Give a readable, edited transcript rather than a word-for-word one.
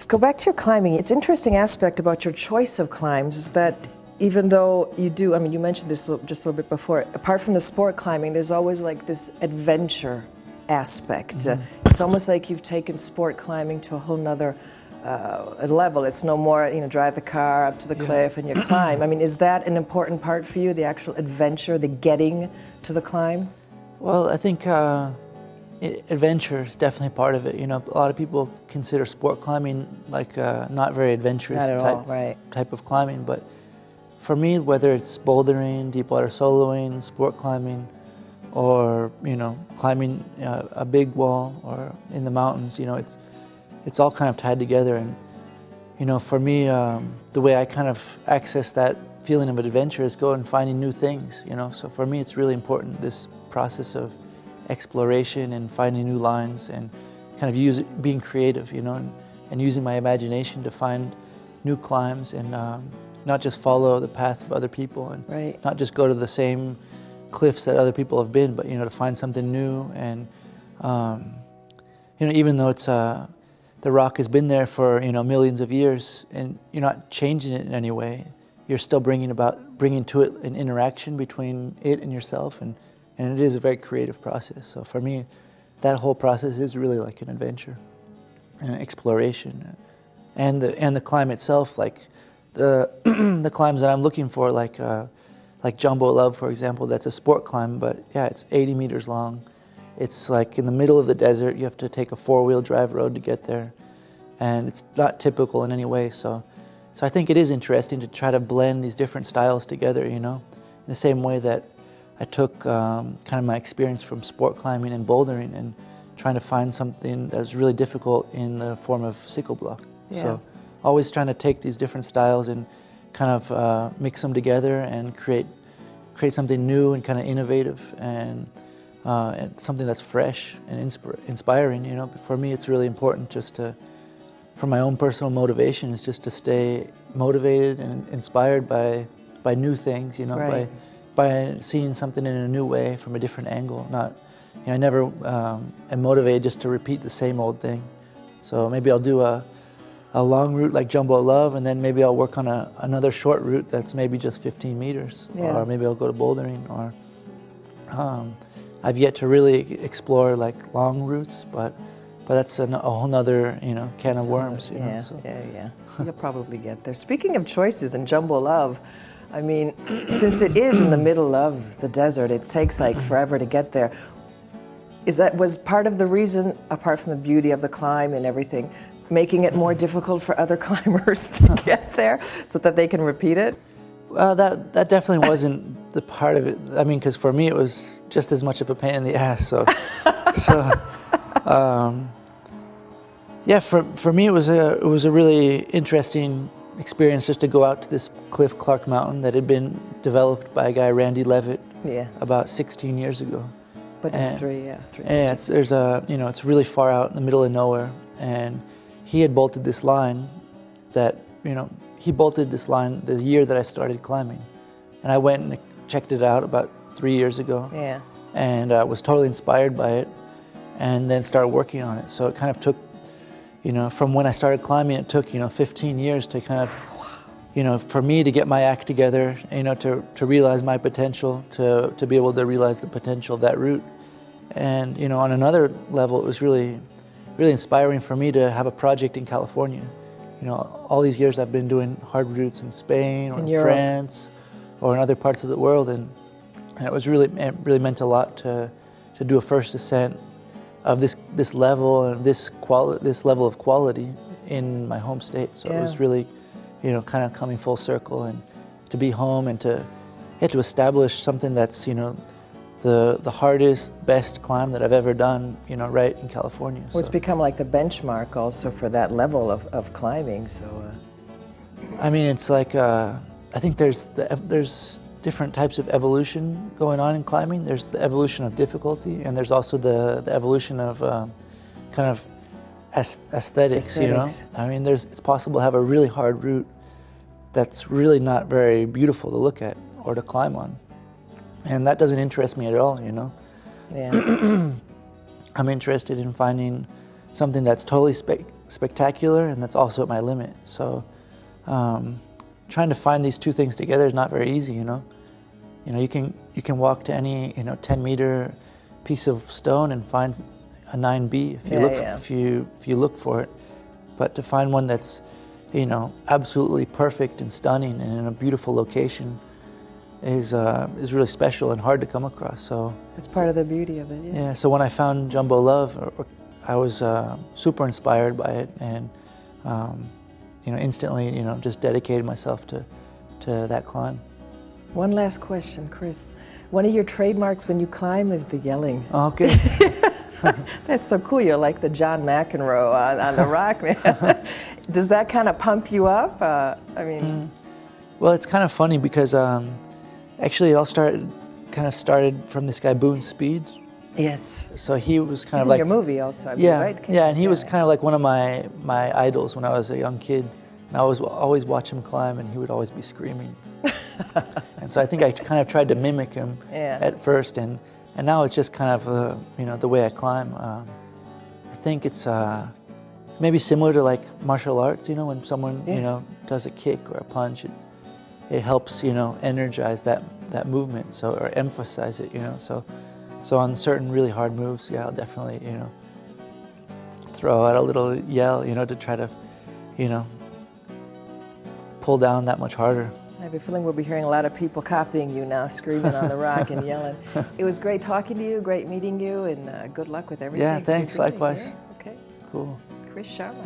go back to your climbing. It's an interesting aspect about your choice of climbs is that even though you do, I mean, you mentioned this just a little bit before, apart from the sport climbing, there's always like this adventure aspect. It's almost like you've taken sport climbing to a whole nother level. It's no more, you know, drive the car up to the cliff and you climb. I mean, is that an important part for you, the actual adventure, the getting to the climb? Well, I think adventure is definitely part of it. You know, a lot of people consider sport climbing like not very adventurous type of climbing, but for me, whether it's bouldering, deep water soloing, sport climbing, or, you know, climbing a big wall or in the mountains, you know, it's all kind of tied together. And, you know, for me, the way I kind of access that feeling of adventure is go and finding new things, you know. So for me, it's really important, this process of exploration and finding new lines and kind of being creative, you know, and using my imagination to find new climbs and not just follow the path of other people and not just go to the same cliffs that other people have been, but, you know, to find something new. And you know, even though it's the rock has been there for, you know, millions of years, and you're not changing it in any way, you're still bringing to it an interaction between it and yourself, and it is a very creative process. So for me, that whole process is really like an adventure, an exploration, and the climb itself, like the the climbs that I'm looking for, like Jumbo Love, for example. That's a sport climb, but yeah, it's 80 meters long. It's like in the middle of the desert. You have to take a 4-wheel drive road to get there, and it's not typical in any way. So I think it is interesting to try to blend these different styles together, you know, in the same way that I took kind of my experience from sport climbing and bouldering and trying to find something that was really difficult in the form of sickle block. Yeah. So always trying to take these different styles and kind of mix them together and create something new and kind of innovative and something that's fresh and inspiring. You know, but for me, it's really important just to, for my own personal motivation, is just to stay motivated and inspired by new things. You know, by seeing something in a new way from a different angle. Not, you know, I never am motivated just to repeat the same old thing. So maybe I'll do a long route like Jumbo Love, and then maybe I'll work on another short route that's maybe just 15 meters, or maybe I'll go to bouldering, or I've yet to really explore like long routes, but that's a whole nother, you know, can of worms. You know, so. You'll probably get there. Speaking of choices in Jumbo Love, I mean, since it is in the middle of the desert, it takes like forever to get there. Was part of the reason, apart from the beauty of the climb and everything, making it more difficult for other climbers to get there so that they can repeat it? Well, that definitely wasn't the part of it. I mean, because for me it was just as much of a pain in the ass. Yeah, for me it was a really interesting experience just to go out to this cliff, Clark Mountain, that had been developed by a guy, Randy Levitt, about 16 years ago. But three. Yeah, it's really far out in the middle of nowhere, and he had bolted this line that, you know, he bolted this line the year that I started climbing. And I went and checked it out about 3 years ago. Yeah. And was totally inspired by it, and then started working on it. So it kind of took, you know, from when I started climbing, it took, you know, 15 years to kind of, you know, for me to get my act together, you know, to realize my potential, to be able to realize the potential of that route. And, you know, on another level, it was really inspiring for me to have a project in California. You know, all these years I've been doing hard routes in Spain or in France or in other parts of the world, and it meant a lot to do a first ascent of this level and this level of quality in my home state. So it was really, you know, kind of coming full circle, and to be home and to establish something that's, you know, the hardest, best climb that I've ever done, you know, right in California. Well, it's become like the benchmark also for that level of climbing. So, I mean, it's like I think there's different types of evolution going on in climbing. There's the evolution of difficulty, and there's also the evolution of kind of aesthetics. You know, I mean, it's possible to have a really hard route that's really not very beautiful to look at or to climb on. And that doesn't interest me at all, you know. Yeah. I'm interested in finding something that's totally spectacular, and that's also at my limit. So trying to find these two things together is not very easy, you know. You can walk to any 10-meter piece of stone and find a 9B if you look for it. But to find one that's absolutely perfect and stunning and in a beautiful location is really special and hard to come across. So it's part of the beauty of it. Yeah. Yeah. So when I found Jumbo Love, I was super inspired by it, and instantly just dedicated myself to that climb. One last question, Chris. One of your trademarks when you climb is the yelling. Oh, okay. That's so cool. You're like the John McEnroe on the rock, man. Does that kind of pump you up? Well, it's kind of funny because actually it all started from this guy Boone Speed. Yes. So he was kind He's of in like your movie also, right? Yeah, and he was kind of like one of my idols when I was a young kid. And I was always watch him climb, and he would always be screaming. And so I think I kind of tried to mimic him at first, and now it's just kind of the way I climb. I think it's maybe similar to like martial arts. When someone does a kick or a punch, it helps energize that movement, or emphasize it. So on certain really hard moves, I'll definitely throw out a little yell, to try to pull down that much harder. I have a feeling we'll be hearing a lot of people copying you now, screaming on the rock and yelling. It was great talking to you, great meeting you, and good luck with everything. Yeah, thanks, likewise. Okay. Cool. Chris Sharma.